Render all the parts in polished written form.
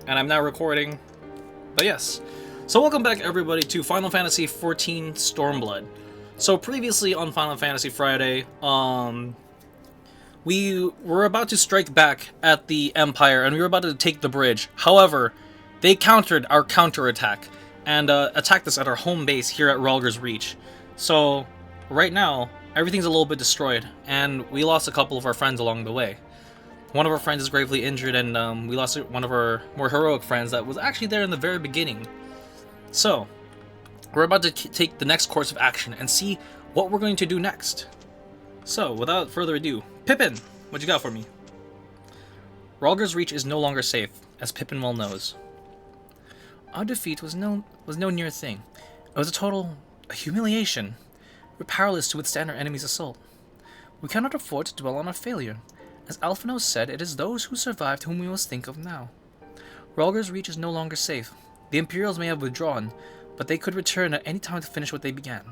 and I'm now recording. But yes. So welcome back everybody to Final Fantasy XIV Stormblood. So previously on Final Fantasy Friday, we were about to strike back at the Empire and we were about to take the bridge. However, they countered our counterattack and attacked us at our home base here at Rhalgr's Reach. So right now, everything's a little bit destroyed and we lost a couple of our friends along the way. One of our friends is gravely injured, and we lost one of our more heroic friends that was actually there in the very beginning. So, we're about to take the next course of action and see what we're going to do next. So, without further ado, Pippin, what you got for me? Rhalgr's Reach is no longer safe, as Pippin well knows. Our defeat was no near thing. It was a total humiliation. We're powerless to withstand our enemy's assault. We cannot afford to dwell on our failure. As Alphinaud said, it is those who survived whom we must think of now. Rhalgr's Reach is no longer safe. The Imperials may have withdrawn, but they could return at any time to finish what they began.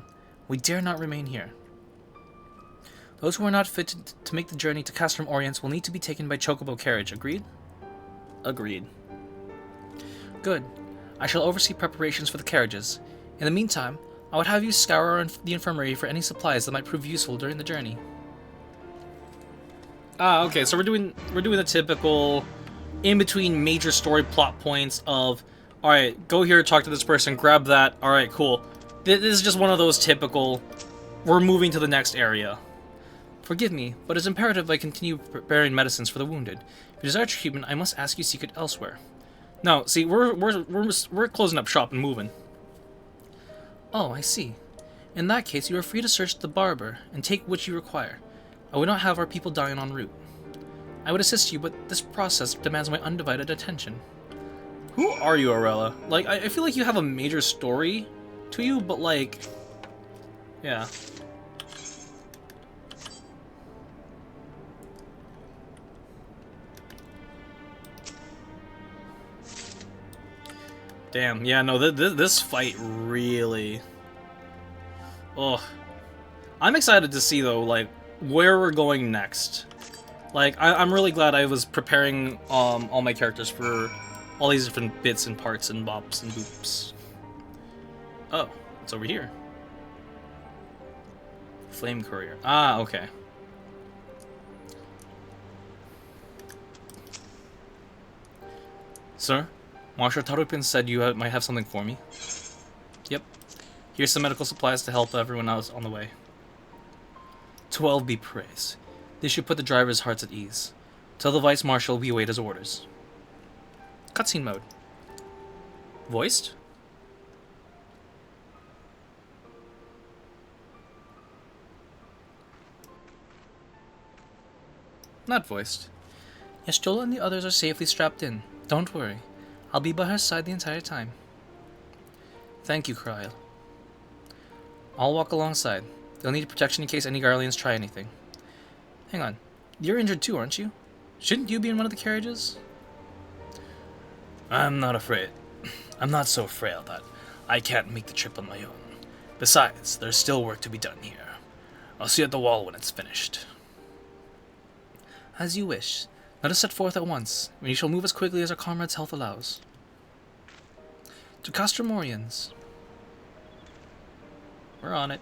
We dare not remain here. Those who are not fit to make the journey to Castrum Orients will need to be taken by Chocobo carriage. Agreed? Agreed. Good. I shall oversee preparations for the carriages. In the meantime, I would have you scour the infirmary for any supplies that might prove useful during the journey. Ah, okay, so we're doing the typical in-between major story plot points of, alright, go here, talk to this person, grab that, alright, cool. This is just one of those typical, we're moving to the next area. Forgive me, but it's imperative I continue preparing medicines for the wounded. If you desire treatment, I must ask you seek it elsewhere. No, see, we're closing up shop and moving. Oh, I see. In that case, you are free to search the barber and take what you require. I would not have our people dying en route. I would assist you, but this process demands my undivided attention. Who are you, Aurelia? Like, I feel like you have a major story to you, but like... yeah. Damn, yeah, no, this fight really... ugh. I'm excited to see, though, like, where we're going next. Like, I'm really glad I was preparing all my characters for all these different bits and parts and bops and boops. Oh, it's over here. Flame Courier. Ah, okay. Sir, Marshal Tarupin said you might have something for me. Yep. Here's some medical supplies to help everyone else on the way. 12 be praised. This should put the driver's hearts at ease. Tell the Vice Marshal we await his orders. Cutscene mode. Voiced? Not voiced. Y'shtola and the others are safely strapped in. Don't worry. I'll be by her side the entire time. Thank you, Kryl. I'll walk alongside. They'll need protection in case any Garleans try anything. Hang on. You're injured too, aren't you? Shouldn't you be in one of the carriages? I'm not afraid. I'm not so frail that I can't make the trip on my own. Besides, there's still work to be done here. I'll see you at the wall when it's finished. As you wish. Let us set forth at once, and we shall move as quickly as our comrades' health allows. To Castrum Orients. We're on it.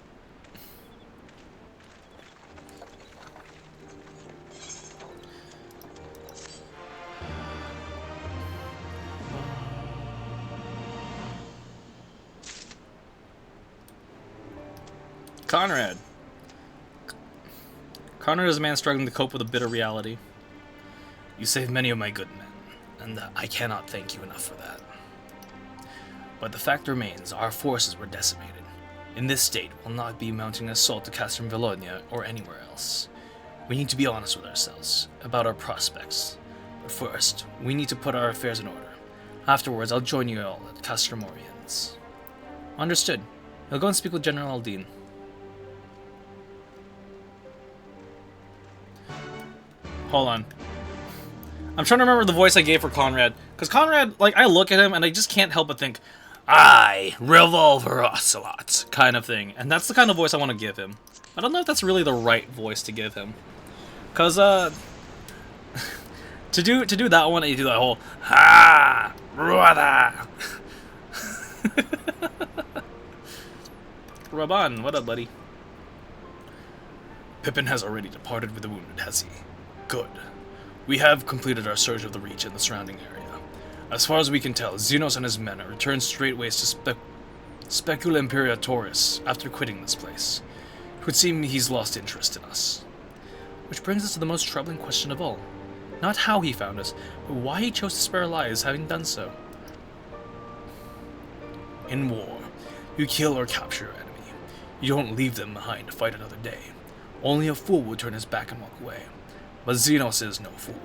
Conrad. Conrad is a man struggling to cope with a bitter reality. You saved many of my good men, and I cannot thank you enough for that. But the fact remains, our forces were decimated. In this state, we'll not be mounting an assault to Castrum Valonia or anywhere else. We need to be honest with ourselves about our prospects. But first, we need to put our affairs in order. Afterwards, I'll join you all at Castrum Orients. Understood. I'll go and speak with General Aldine. Hold on. I'm trying to remember the voice I gave for Conrad. Because Conrad, like, I look at him and I just can't help but think, I, Revolver Ocelot, kind of thing. And that's the kind of voice I want to give him. I don't know if that's really the right voice to give him. Because, To do that one, you do that whole ha brother. Raban, what up, buddy? Pippin has already departed with the wounded, has he? Good. We have completed our search of the Reach and the surrounding area. As far as we can tell, Xenos and his men are returned straightways to Specula Imperatorus after quitting this place. It would seem he's lost interest in us. Which brings us to the most troubling question of all. Not how he found us, but why he chose to spare our lives having done so. In war, you kill or capture your enemy. You don't leave them behind to fight another day. Only a fool would turn his back and walk away. But Xenos is no fool.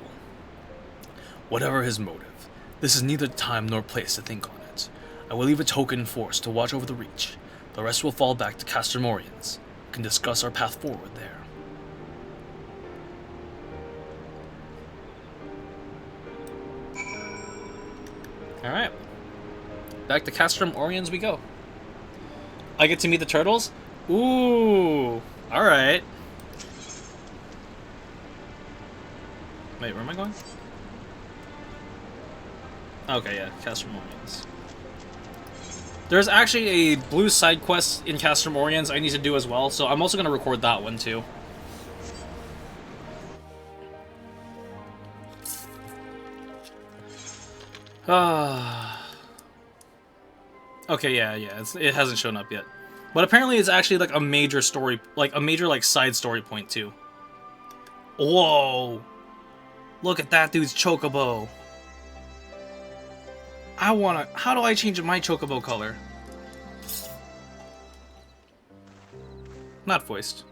Whatever his motive, this is neither time nor place to think on it. I will leave a token force to watch over the Reach. The rest will fall back to Castromorians. We can discuss our path forward there. Alright. Back to Castromorians we go. I get to meet the turtles? Ooh. Alright. Wait, where am I going? Okay, yeah, Castromorians. There's actually a blue side quest in Castromorians I need to do as well, so I'm also going to record that one too. Okay, yeah, it hasn't shown up yet. But apparently it's actually like a major story, like a major like side story point too. Whoa! Look at that dude's chocobo. How do I change my chocobo color? Not voiced.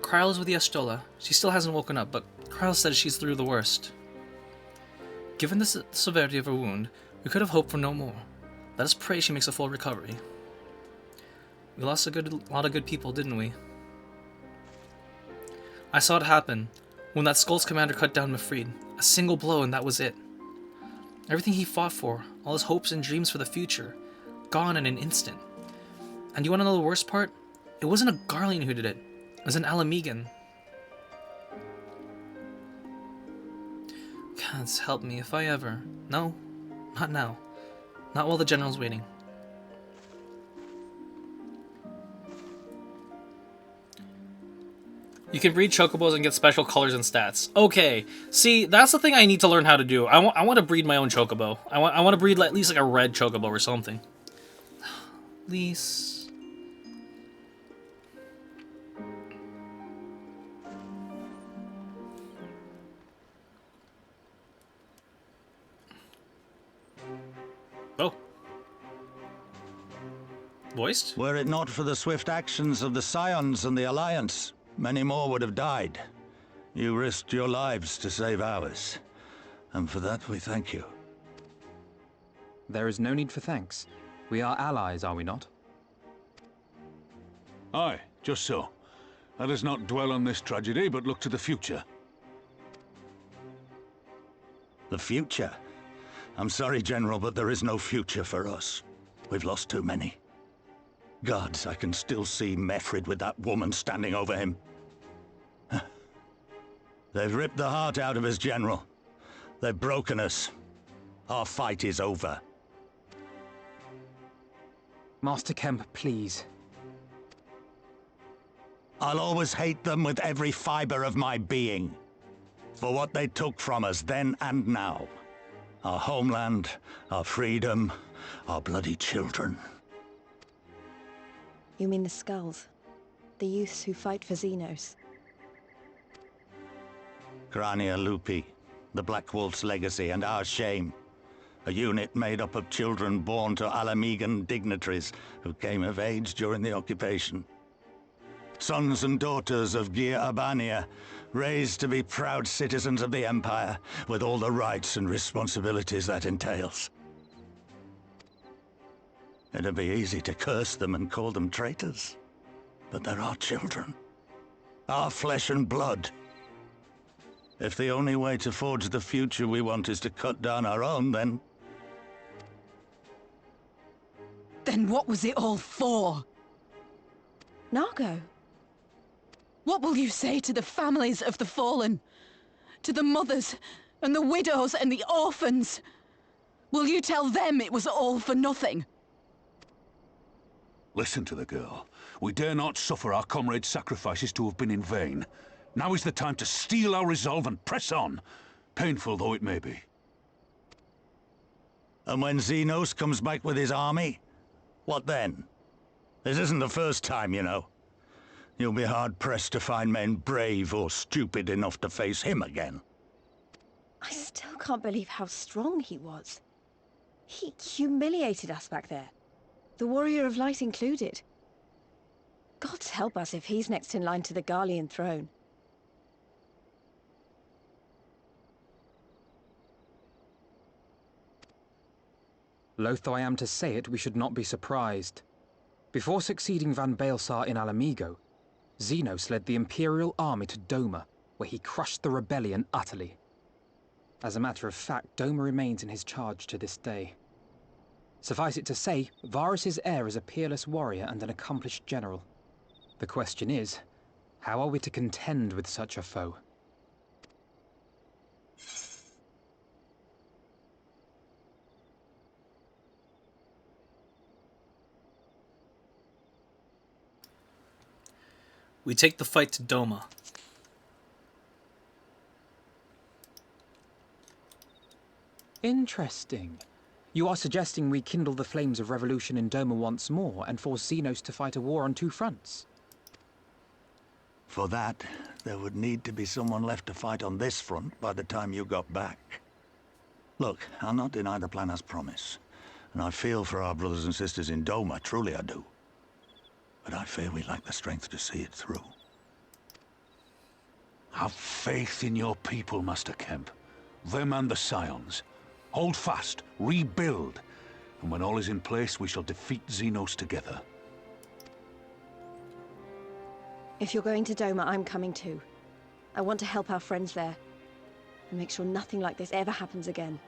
Kryl is with the Estola. She still hasn't woken up, but Kryl says she's through the worst. Given the severity of her wound, we could have hoped for no more. Let us pray she makes a full recovery. We lost a lot of good people, didn't we? I saw it happen when that Skull's commander cut down Mifrid. A single blow and that was it. Everything he fought for, all his hopes and dreams for the future, gone in an instant. And you want to know the worst part? It wasn't a Garlean who did it. It was an Ala Mhigo. Gods help me if I ever... No, not now. Not while the general's waiting. You can breed chocobos and get special colors and stats. Okay, see, that's the thing I need to learn how to do. I want to breed my own chocobo. I want to breed at least like a red chocobo or something. Lease. Oh. Voiced? Were it not for the swift actions of the Scions and the Alliance, many more would have died. You risked your lives to save ours, and for that we thank you. There is no need for thanks. We are allies, are we not? Aye, just so. Let us not dwell on this tragedy, but look to the future. The future? I'm sorry, General, but there is no future for us. We've lost too many. Gods, I can still see Mifrid with that woman standing over him. They've ripped the heart out of us, General. They've broken us. Our fight is over. Master Kemp, please. I'll always hate them with every fiber of my being. For what they took from us then and now. Our homeland, our freedom, our bloody children. You mean the Skulls? The youths who fight for Xenos? Crania Lupi, the Black Wolf's legacy and our shame. A unit made up of children born to Ala Mhigo dignitaries who came of age during the occupation. Sons and daughters of Gyr Abania, raised to be proud citizens of the Empire, with all the rights and responsibilities that entails. It'd be easy to curse them and call them traitors, but they're our children. Our flesh and blood. If the only way to forge the future we want is to cut down our own, then... Then what was it all for? Nargo? What will you say to the families of the fallen? to the mothers, and the widows, and the orphans? Will you tell them it was all for nothing? Listen to the girl. We dare not suffer our comrades' sacrifices to have been in vain. Now is the time to steel our resolve and press on, painful though it may be. And when Xenos comes back with his army, what then? This isn't the first time, you know. You'll be hard-pressed to find men brave or stupid enough to face him again. I still can't believe how strong he was. He humiliated us back there. The Warrior of Light included. God help us if he's next in line to the Garlean throne. Loath though I am to say it, we should not be surprised. Before succeeding Van Baelsar in Ala Mhigo, Xenos led the Imperial army to Doma, where he crushed the rebellion utterly. As a matter of fact, Doma remains in his charge to this day. Suffice it to say, Varus's heir is a peerless warrior and an accomplished general. The question is, how are we to contend with such a foe? We take the fight to Doma. Interesting. You are suggesting we kindle the flames of revolution in Doma once more and force Xenos to fight a war on two fronts? For that, there would need to be someone left to fight on this front by the time you got back. Look, I'll not deny the plan as promised, and I feel for our brothers and sisters in Doma, truly I do. But I fear we lack the strength to see it through. Have faith in your people, Master Kemp. Them and the Scions. Hold fast, rebuild, and when all is in place, we shall defeat Xenos together. If you're going to Doma, I'm coming too. I want to help our friends there, and make sure nothing like this ever happens again.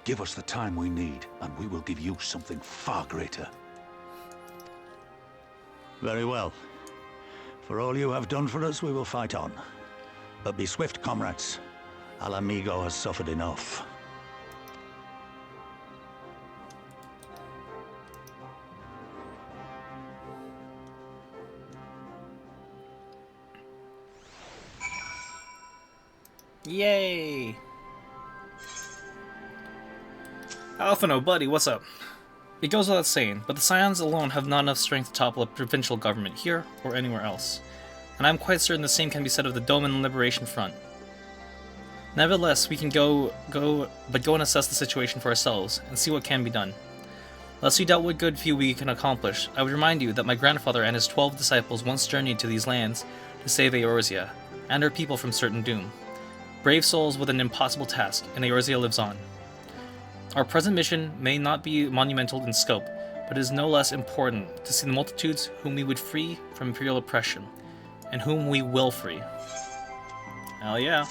Give us the time we need, and we will give you something far greater. Very well. For all you have done for us, we will fight on. But be swift, comrades. Ala Mhigo has suffered enough. Yay! Alphino, buddy, what's up? It goes without saying, but the Scions alone have not enough strength to topple a provincial government here or anywhere else, and I'm quite certain the same can be said of the Doman Liberation Front. Nevertheless, we can go and assess the situation for ourselves and see what can be done. Lest we doubt what good few we can accomplish, I would remind you that my grandfather and his 12 disciples once journeyed to these lands to save Eorzea and her people from certain doom. Brave souls with an impossible task, and Eorzea lives on. Our present mission may not be monumental in scope, but it is no less important to see the multitudes whom we would free from imperial oppression, and whom we will free. Hell yeah.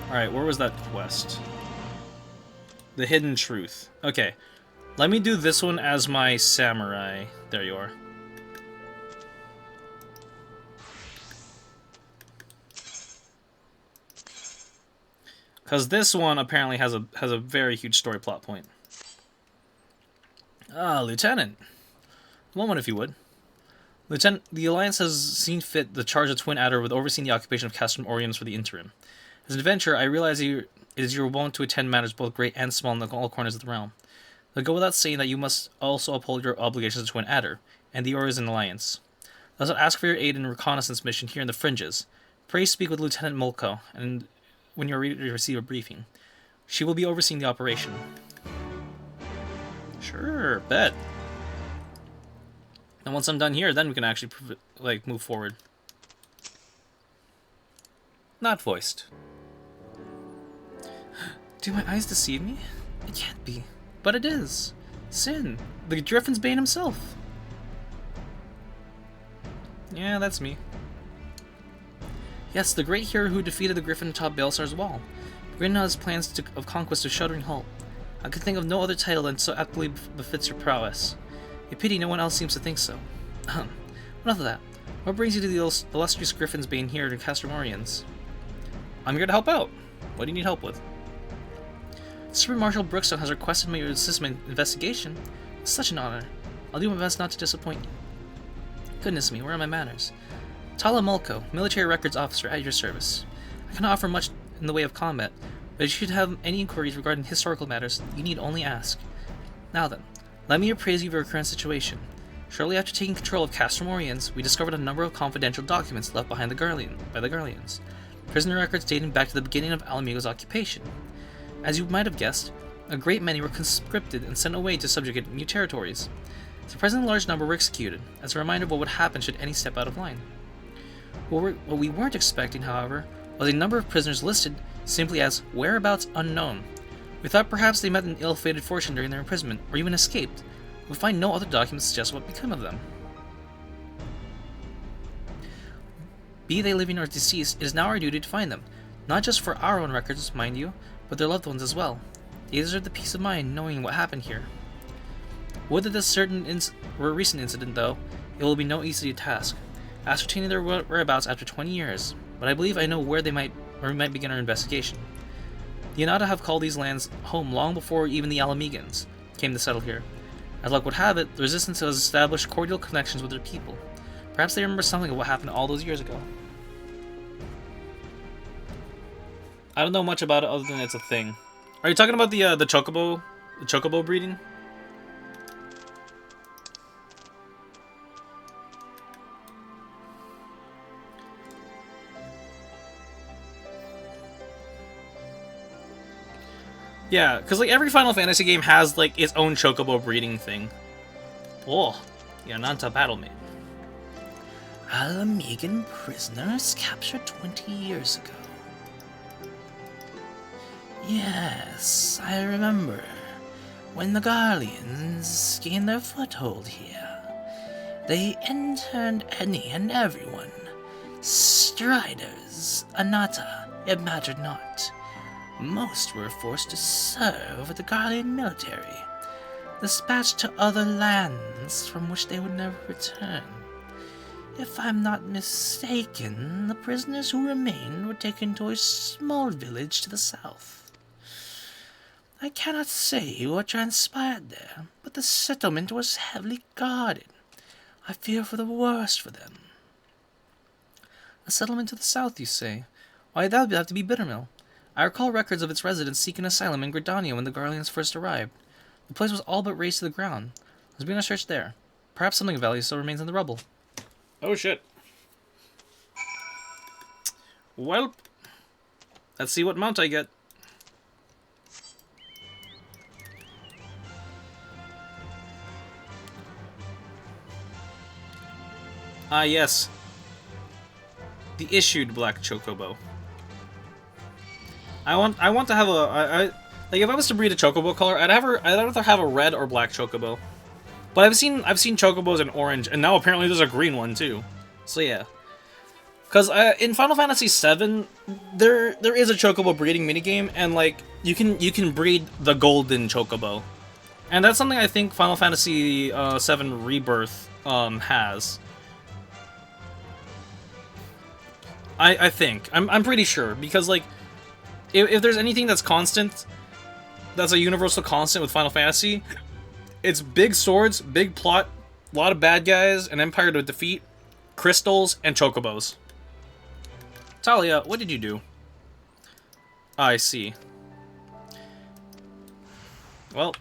Alright, where was that quest? The Hidden Truth. Okay, let me do this one as my samurai. There you are. Because this one apparently has a very huge story plot point. Ah, Lieutenant. One if you would. Lieutenant, the Alliance has seen fit to charge the Twin Adder with overseeing the occupation of Castrum Oriens for the interim. As an adventurer, I realize it is your wont to attend matters both great and small in all corners of the realm. It'll go without saying that you must also uphold your obligations to Twin Adder and the Oriens Alliance. Thus, I'll ask for your aid in a reconnaissance mission here in the fringes. Pray speak with Lieutenant Mulko, and when you're ready to receive a briefing. She will be overseeing the operation. Sure, bet. And once I'm done here, then we can actually, move forward. Not voiced. Do my eyes deceive me? It can't be. But it is. Sin. The Griffin's Bane himself. Yeah, that's me. Yes, the great hero who defeated the Griffin atop Baelsar's wall. Grin has plans of conquest of Shuddering Halt. I could think of no other title that so aptly befits your prowess. A pity no one else seems to think so. Enough of that. What brings you to the illustrious Griffin's Bane here to Castromorians? I'm here to help out. What do you need help with? Supreme Marshal Brookstone has requested me to assist in my investigation. It's such an honor. I'll do my best not to disappoint you. Goodness me, where are my manners? Ala Mhigo, military records officer at your service. I cannot offer much in the way of combat, but if you should have any inquiries regarding historical matters, you need only ask. Now then, let me appraise you of your current situation. Shortly after taking control of Castromorians, we discovered a number of confidential documents left behind by the Garleans. Prisoner records dating back to the beginning of Ala Mhigo's occupation. As you might have guessed, a great many were conscripted and sent away to subjugate new territories. Surprisingly large number were executed, as a reminder of what would happen should any step out of line. What we weren't expecting, however, was a number of prisoners listed simply as whereabouts unknown. We thought perhaps they met an ill-fated fortune during their imprisonment, or even escaped. We find no other documents to suggest what became of them. Be they living or deceased, it is now our duty to find them, not just for our own records, mind you, but their loved ones as well. They deserve the peace of mind knowing what happened here. Would that this were a recent incident, though, it will be no easy task, ascertaining their whereabouts after 20 years, but I believe I know where we might begin our investigation. The Anata have called these lands home long before even the Ala Mhigans came to settle here. As luck would have it, the Resistance has established cordial connections with their people. Perhaps they remember something of what happened all those years ago. I don't know much about it other than it's a thing. Are you talking about the chocobo breeding? Yeah, because like every Final Fantasy game has like its own chocobo breeding thing. Oh, you're not a battlemate. Ala Mhigan prisoners captured 20 years ago. Yes, I remember. When the Garleans gained their foothold here, they interned any and everyone. Striders, Anata, it mattered not. Most were forced to serve with the Garlean military, dispatched to other lands from which they would never return. If I'm not mistaken, the prisoners who remained were taken to a small village to the south. I cannot say what transpired there, but the settlement was heavily guarded. I fear for the worst for them. A settlement to the south, you say? Why, that would have to be Bittermill. I recall records of its residents seeking asylum in Gridania when the Garleans first arrived. The place was all but razed to the ground. Let's begin a search there. Perhaps something of value still remains in the rubble. Oh shit. Well, let's see what mount I get. Ah, yes. The issued black chocobo. I want to have like if I was to breed a chocobo color, I'd rather have a red or black chocobo. But I've seen chocobos in orange, and now apparently there's a green one too. So yeah. Because in Final Fantasy VII, there is a chocobo breeding minigame, and like you can breed the golden chocobo, and that's something I think Final Fantasy VII Rebirth has. I think I'm pretty sure, because like if there's anything that's constant, that's a universal constant with Final Fantasy, it's big swords, big plot, a lot of bad guys, an empire to defeat, crystals, and chocobos. Talia, what did you do? I see. Well.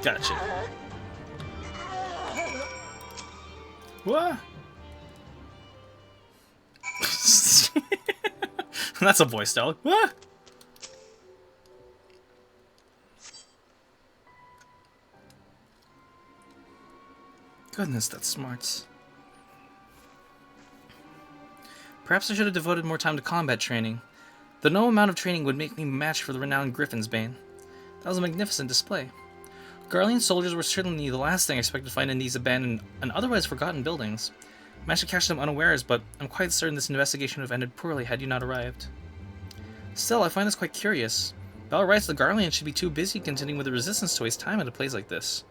Gotcha. What? That's a voice style. What? Goodness, that's smarts. Perhaps I should have devoted more time to combat training. Though no amount of training would make me a match for the renowned Griffin's Bane. That was a magnificent display. Garlean soldiers were certainly the last thing I expected to find in these abandoned and otherwise forgotten buildings. I managed to catch them unawares, but I'm quite certain this investigation would have ended poorly had you not arrived. Still, I find this quite curious. By all rights, the Garleans should be too busy contending with the resistance to waste time at a place like this.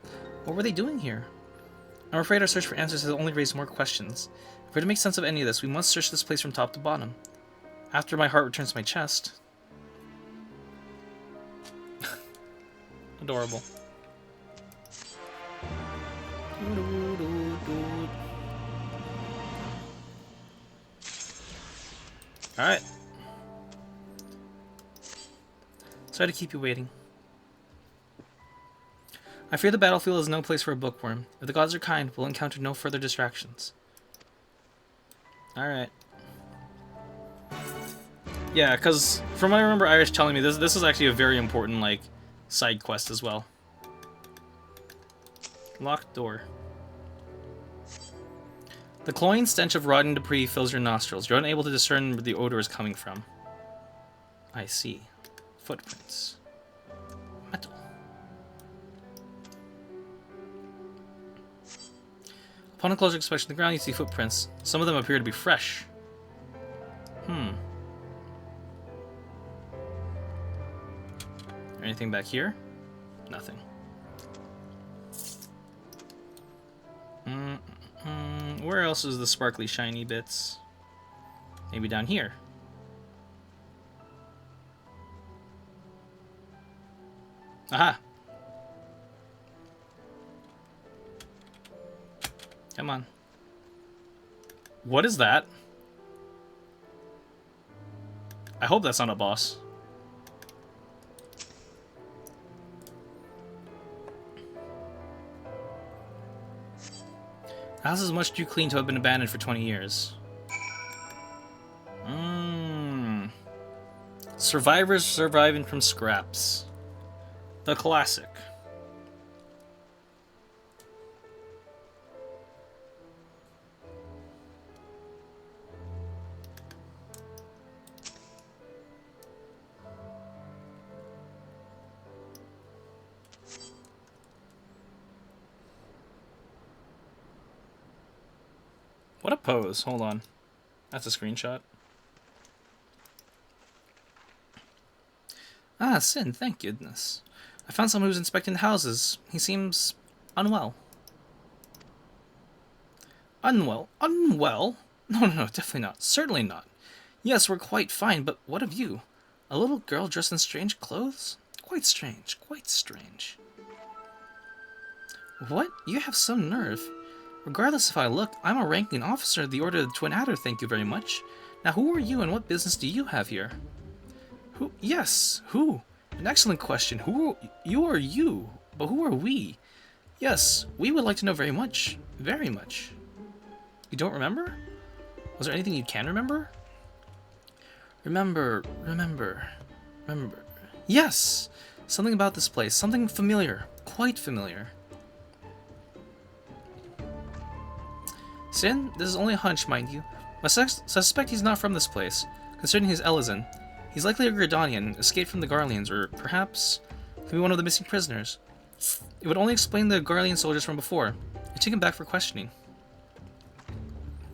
What were they doing here? I'm afraid our search for answers has only raised more questions. If we're to make sense of any of this, we must search this place from top to bottom. After my heart returns to my chest. Adorable. Alright. Sorry to keep you waiting. I fear the battlefield is no place for a bookworm. If the gods are kind, we'll encounter no further distractions. Alright. Yeah, because from what I remember Irish telling me, this is actually a very important, like, side quest as well. Locked door. The cloying stench of rotten debris fills your nostrils. You're unable to discern where the odor is coming from. I see. Footprints. Metal. Upon a closer inspection of the ground, you see footprints. Some of them appear to be fresh. Anything back here? Nothing. Where else is the sparkly, shiny bits? Maybe down here. Aha! Come on. What is that? I hope that's not a boss. The house is much too clean to have been abandoned for 20 years. Survivors surviving from scraps. The classic. What a pose. Hold on. That's a screenshot. Ah, Sin, thank goodness. I found someone who's inspecting the houses. He seems unwell. Unwell? Unwell? No, definitely not. Certainly not. Yes, we're quite fine, but what of you? A little girl dressed in strange clothes? Quite strange, quite strange. What? You have some nerve. Regardless if I look, I'm a ranking officer of the Order of the Twin Adder, thank you very much. Now who are you and what business do you have here? Who? Yes, who? An excellent question. Who are you? But who are we? Yes, we would like to know very much. Very much. You don't remember? Was there anything you can remember? Remember. Yes! Something about this place. Something familiar. Quite familiar. Sin, this is only a hunch, mind you. I suspect he's not from this place. Considering he's Elysian, he's likely a Gridanian, escaped from the Garleans, or perhaps could be one of the missing prisoners. It would only explain the Garlean soldiers from before. I take him back for questioning.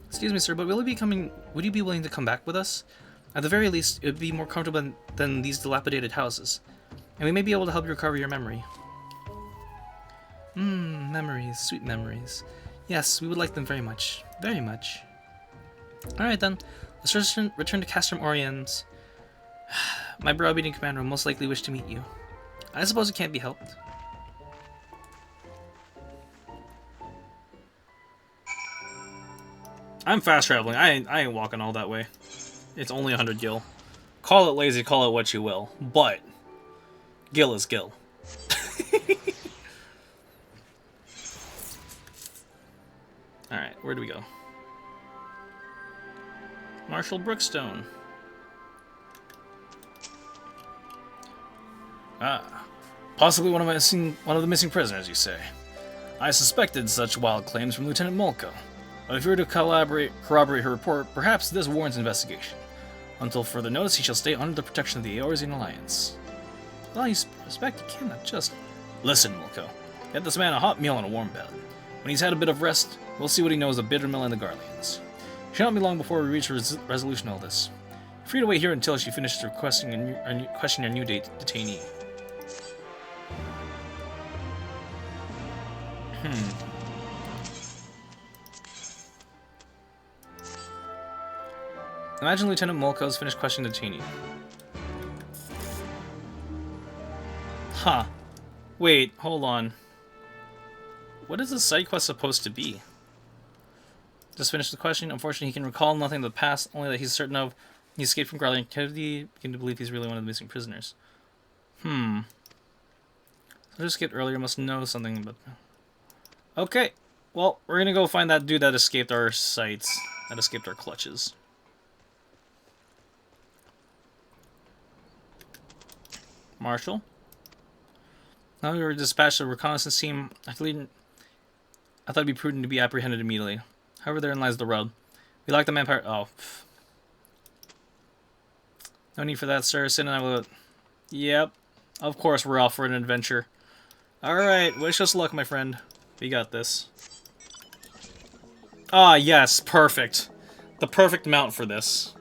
Excuse me, sir, but would you be willing to come back with us? At the very least, it would be more comfortable than these dilapidated houses, and we may be able to help you recover your memory. Memories, sweet memories. Yes, we would like them very much. Very much. Alright then, let's return to Castrum Oriens. My browbeating commander will most likely wish to meet you. I suppose it can't be helped. I'm fast traveling. I ain't walking all that way. It's only 100 gil. Call it lazy, call it what you will. But, gil is gil. where do we go? Marshal Brookstone. Ah, possibly one of the missing prisoners, you say. I suspected such wild claims from Lieutenant Mulko. But if you were to corroborate her report, perhaps this warrants investigation. Until further notice, he shall stay under the protection of the Eorzean Alliance. Well, you suspect you cannot just... Listen, Mulko. Get this man a hot meal and a warm bed. When he's had a bit of rest, we'll see what he knows of Bittermill and the Garleans. It shall not be long before we reach a resolution of all this. You're free to wait here until she finishes questioning your new detainee. Imagine Lieutenant Mulko's finished questioning the detainee. Huh. Wait, hold on. What is this side quest supposed to be? Just finished the question. Unfortunately, he can recall nothing of the past, only that he's certain of he escaped from Garlean captivity, beginning to believe he's really one of the missing prisoners. I just escaped earlier, must know something, but... Okay, well, we're gonna go find that dude that escaped our sights, that escaped our clutches. Marshal? Now we were dispatched a reconnaissance team. I thought it'd be prudent to be apprehended immediately. However, therein lies the rub. We lack the manpower. Oh. No need for that, sir. Sin and I will... Yep. Of course, we're off for an adventure. Alright, wish us luck, my friend. We got this. Ah, yes. Perfect. The perfect mount for this.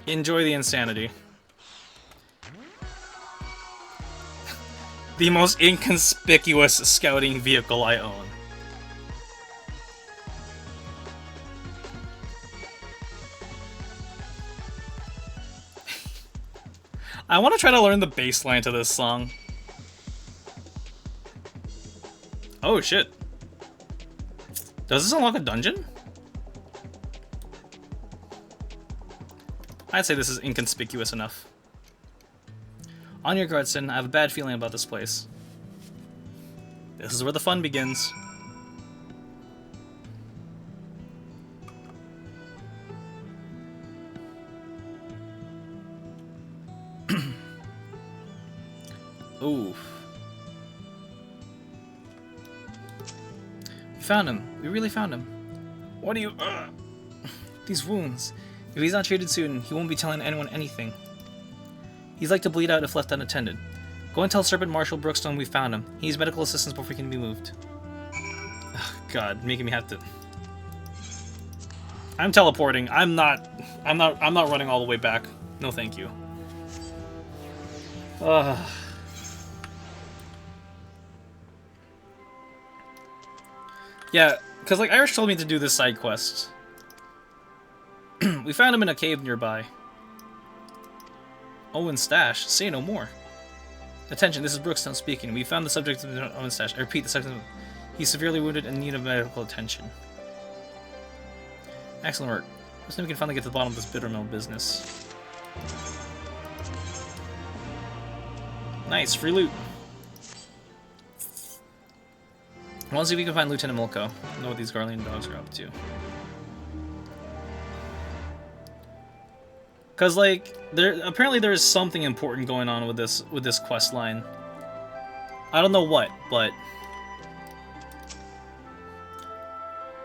Enjoy the insanity. The most inconspicuous scouting vehicle I own. I want to try to learn the bass line to this song. Oh shit. Does this unlock a dungeon? I'd say this is inconspicuous enough. On your guard, Sin. I have a bad feeling about this place. This is where the fun begins. Ooh. We found him. We really found him. What do you... These wounds. If he's not treated soon, he won't be telling anyone anything. He's like to bleed out if left unattended. Go and tell Serpent Marshal Brookstone we found him. He needs medical assistance before he can be moved. Ugh, God, making me have to... I'm teleporting. I'm not running all the way back. No, thank you. Yeah, because like Irish told me to do this side quest. We found him in a cave nearby. Owen's stash. Say no more. Attention, this is Brookstone speaking. We found the subject of Owen's stash. I repeat, the subject of... He's severely wounded and in need of medical attention. Excellent work. Let's see if we can finally get to the bottom of this Bittermill business. Nice, free loot. I want to see if we can find Lieutenant Mulko. Know what these Garlean dogs are up to. Cause like apparently there is something important going on with this quest line. I don't know what, but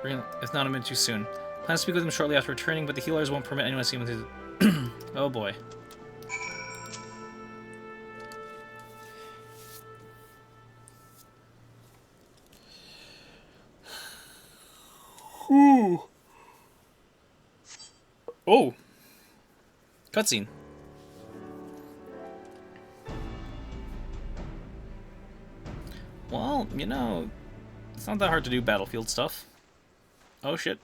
it's not a minute too soon. Plan to speak with him shortly after returning, but the healers won't permit anyone to see him with his... Oh boy. Ooh. Oh. Cutscene. Well, you know, it's not that hard to do battlefield stuff. Oh shit.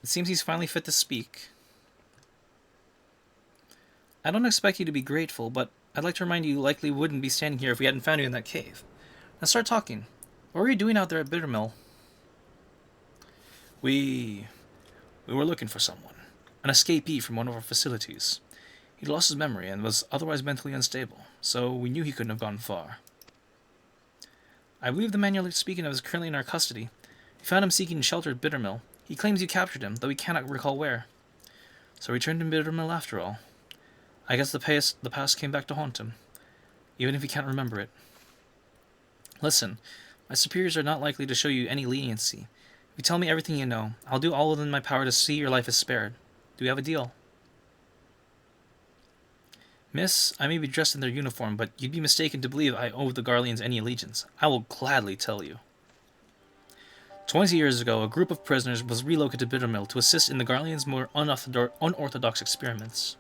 It seems he's finally fit to speak. I don't expect you to be grateful, but I'd like to remind you likely wouldn't be standing here if we hadn't found you in that cave. Now start talking. What were you doing out there at Bittermill? We were looking for someone. An escapee from one of our facilities. He'd lost his memory and was otherwise mentally unstable, so we knew he couldn't have gone far. I believe the man you're speaking of is currently in our custody. We found him seeking shelter at Bittermill. He claims you captured him, though he cannot recall where. So he returned to Bittermill after all. I guess the past came back to haunt him, even if he can't remember it. Listen, my superiors are not likely to show you any leniency. If you tell me everything you know, I'll do all within my power to see your life is spared. Do we have a deal? Miss, I may be dressed in their uniform, but you'd be mistaken to believe I owe the Garleans any allegiance. I will gladly tell you. 20 years ago, a group of prisoners was relocated to Bittermill to assist in the Garleans' more unorthodox experiments.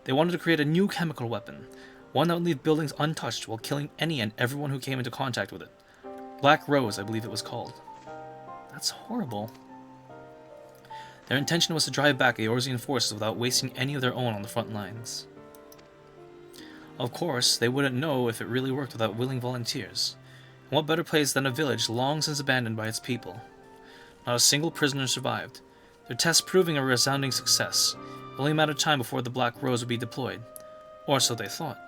They wanted to create a new chemical weapon, one that would leave buildings untouched while killing any and everyone who came into contact with it. Black Rose, I believe it was called. That's horrible. Their intention was to drive back Eorzean forces without wasting any of their own on the front lines. Of course, they wouldn't know if it really worked without willing volunteers. And what better place than a village long since abandoned by its people? Not a single prisoner survived, their tests proving a resounding success. Only a matter of time before the Black Rose would be deployed. Or so they thought.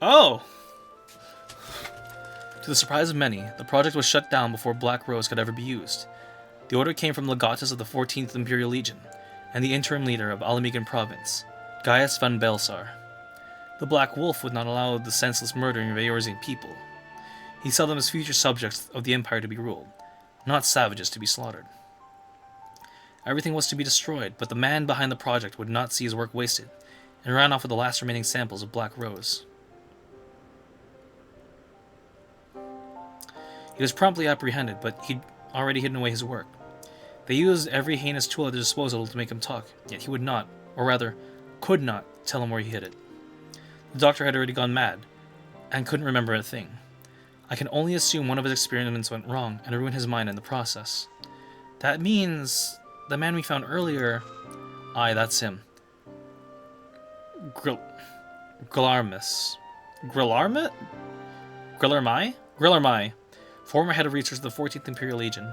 Oh! To the surprise of many, the project was shut down before Black Rose could ever be used. The order came from Legatus of the 14th Imperial Legion, and the interim leader of Ala Mhigo province, Gaius van Baelsar. The Black Wolf would not allow the senseless murdering of Eorzean people. He saw them as future subjects of the Empire to be ruled, not savages to be slaughtered. Everything was to be destroyed, but the man behind the project would not see his work wasted, and ran off with the last remaining samples of Black Rose. He was promptly apprehended, but he'd already hidden away his work. They used every heinous tool at their disposal to make him talk, yet he would not, or rather, could not, tell him where he hid it. The doctor had already gone mad, and couldn't remember a thing. I can only assume one of his experiments went wrong, and ruined his mind in the process. That means the man we found earlier... Aye, that's him. Grillarmus. Grillarmai? Former head of research of the 14th Imperial Legion.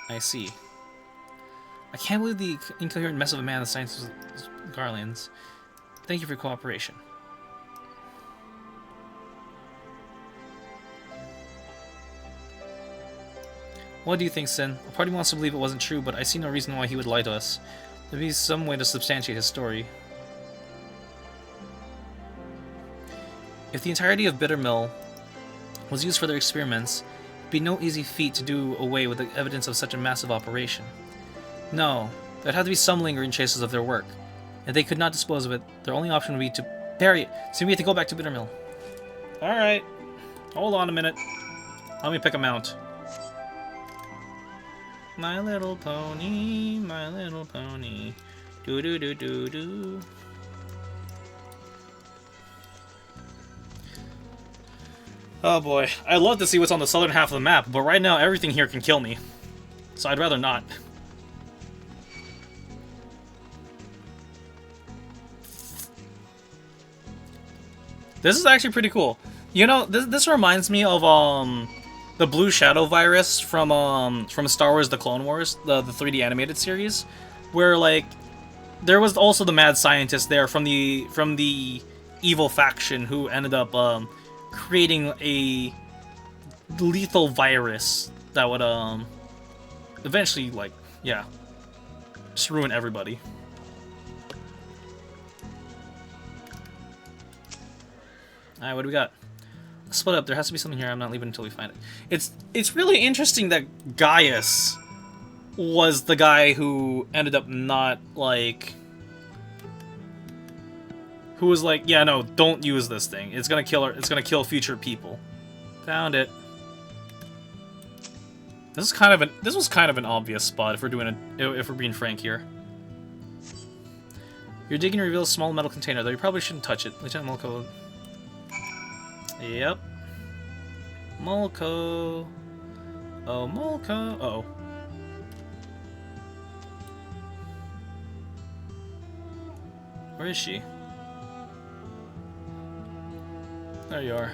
I see. I can't believe the incoherent mess of a man the science was Garleans. Thank you for your cooperation. What do you think, Sin? A party wants to believe it wasn't true, but I see no reason why he would lie to us. There'd be some way to substantiate his story. If the entirety of Bittermill was used for their experiments, it'd be no easy feat to do away with the evidence of such a massive operation. No, there'd have to be some lingering traces of their work. If they could not dispose of it, their only option would be to bury it. So we have to go back to Bittermill. Alright. Hold on a minute. Let me pick a mount. My little pony, my little pony. Do-do-do-do-do. Oh boy, I'd love to see what's on the southern half of the map, but right now everything here can kill me. So I'd rather not. This is actually pretty cool. You know, this reminds me of the Blue Shadow virus from Star Wars: The Clone Wars, the 3D animated series, where like there was also the mad scientist there from the evil faction who ended up creating a lethal virus that would eventually, like, yeah, just ruin everybody. Alright, what do we got? Split up. There has to be something here. I'm not leaving until we find it. It's really interesting that Gaius was the guy who ended up not, like... Who was like, yeah, no, don't use this thing. It's gonna kill her. It's gonna kill future people. Found it. This was kind of an obvious spot if we're being frank here. Your digging reveals a small metal container, though you probably shouldn't touch it. Lieutenant Mulco. Yep. Mulco. Oh, Mulco. Uh-oh. Where is she? There you are.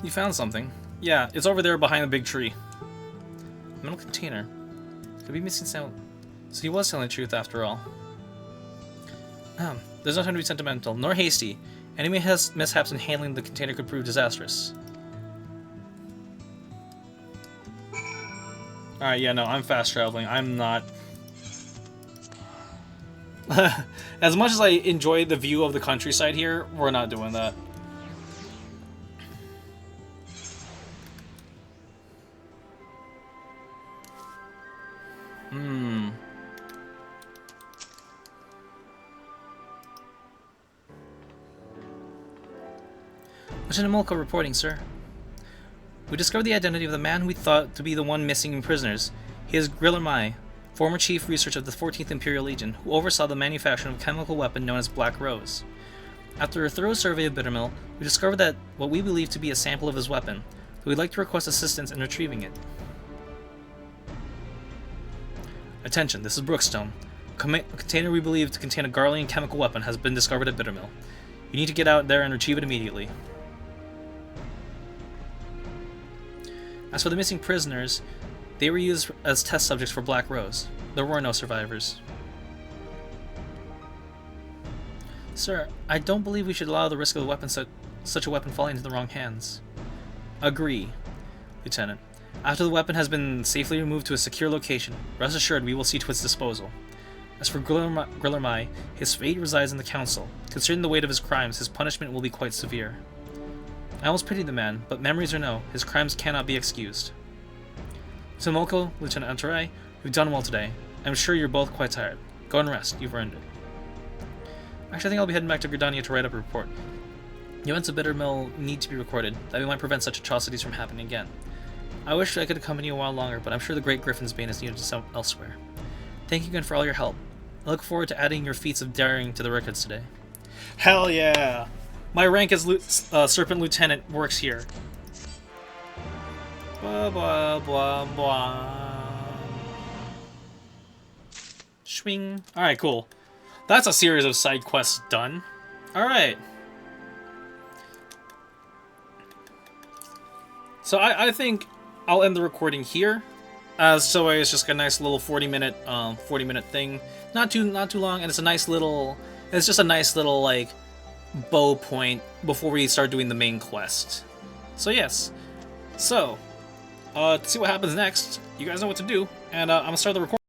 You found something. Yeah, it's over there behind the big tree. Metal container. Could be missing sound. So he was telling the truth after all. There's no time to be sentimental, nor hasty. Any mishaps in handling the container could prove disastrous. Alright, yeah, no, I'm fast traveling. I'm not... As much as I enjoy the view of the countryside here, we're not doing that. Lieutenant Mulco reporting, sir. We discovered the identity of the man who we thought to be the one missing in prisoners. He is Gyr Abania, former chief researcher of the 14th Imperial Legion, who oversaw the manufacture of a chemical weapon known as Black Rose. After a thorough survey of Bittermill, we discovered that what we believe to be a sample of his weapon, so we'd like to request assistance in retrieving it. Attention, this is Brookstone. A container we believe to contain a Garlean chemical weapon has been discovered at Bittermill. You need to get out there and retrieve it immediately. As for the missing prisoners, they were used as test subjects for Black Rose. There were no survivors. Sir, I don't believe we should allow the risk of such a weapon falling into the wrong hands. Agree, Lieutenant. After the weapon has been safely removed to a secure location, rest assured we will see to its disposal. As for Gyr Abania, his fate resides in the Council. Considering the weight of his crimes, his punishment will be quite severe. I almost pity the man, but memories or no, his crimes cannot be excused. Lieutenant Mulco, Lieutenant Antarai, we've done well today. I'm sure you're both quite tired. Go and rest, you've earned it. Actually, I think I'll be heading back to Gridania to write up a report. The events of Bittermill need to be recorded, that we might prevent such atrocities from happening again. I wish I could accompany you a while longer, but I'm sure the Great Griffin's bane is needed elsewhere. Thank you again for all your help. I look forward to adding your feats of daring to the records today. Hell yeah! My rank as Serpent Lieutenant works here. Blah blah blah blah. Swing. Alright, cool. That's a series of side quests done. Alright. So I think I'll end the recording here. So it's just a nice little 40-minute thing. Not too long, and it's a nice little. It's just a nice little like bow point before we start doing the main quest. So yes. So to see what happens next, you guys know what to do, and I'm gonna start the recording.